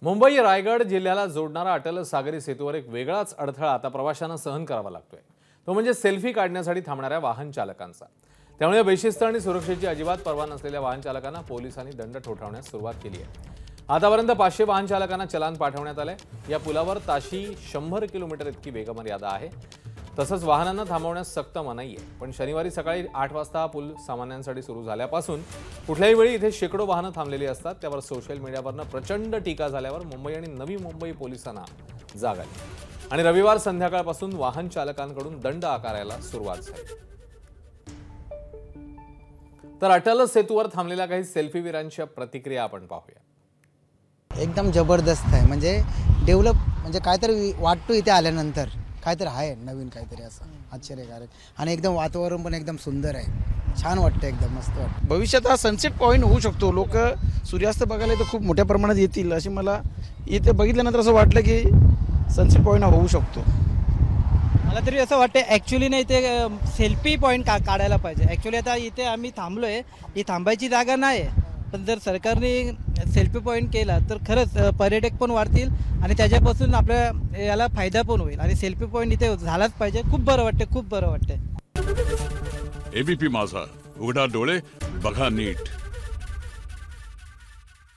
मुंबई रायगड जिल्ह्याला जोडणारा अटल सागरी सेतूवर एक वेगळाच अडथळा आता प्रवाशांना सहन करावा लागतोय। तो म्हणजे सेल्फी काढण्यासाठी थांबणाऱ्या वाहन चालकांचा। त्यामुळे बेशिस्त आणि सुरक्षेची अजिबात पर्वा नसलेल्या वाहन चालकांना पोलिसांनी दंड ठोठावण्यास सुरुवात केली आहे। आतापर्यंत 500 वाहन चालकांना चलान पाठवण्यात आले। या पुलावर ताशी 100 किलोमीटर इतकी वेगमर्यादा आहे। तसंच वाहनांना थांबवण्यास सक्त मनाई आहे। पण शनिवारी सकाळी 8 वाजता हा पूल सामान्यांसाठी सुरू झाल्यापासून कुठल्याही वेळी इथे शेकडो वाहनं थांबलेली असतात। त्यावर सोशल मीडियावरनं प्रचंड टीका झाल्यावर मुंबई आणि नवी मुंबई पोलिसांना जाग आली आणि रविवार संध्याकाळपासून वाहन चालकांकडून दंड आकारायला सुरुवात झाली। तर अटल सेतूवर थांबलेल्या काही सेल्फीवीरांच्या प्रतिक्रिया आपण पाहूया। एकदम जबरदस्त आहे, म्हणजे डेव्हलप, म्हणजे काहीतरी वाटतो इथे आल्यानंतर काहीतरी आहे नवीन, काहीतरी असं आश्चर्यकारक, आणि एकदम वातावरण पण एकदम सुंदर आहे, छान वाटतं, एकदम मस्त वाटतं। भविष्यात हा सनसेट पॉईंट होऊ शकतो, लोक सूर्यास्त बघायला तर खूप मोठ्या प्रमाणात येतील असे मला इथे बघितल्यानंतर असं वाटलं की सनसेट पॉईंट हा होऊ शकतो। मला तरी असं वाटतं ॲक्च्युली नाही ते सेल्फी पॉईंट काढायला पाहिजे। ॲक्च्युली आता इथे आम्ही थांबलोय, ही थांबायची जागा नाही आहे, पण जर सरकारने सेल्फी पॉईंट केला तर खरंच पर्यटक पण वाढतील आणि त्याच्यापासून आपल्या याला फायदा पण होईल, आणि सेल्फी पॉईंट इथे झालाच पाहिजे। खूप बरं वाटतं, खूप बरं वाटतं। एबीपी माझा, उघडा डोळे बघा नीट।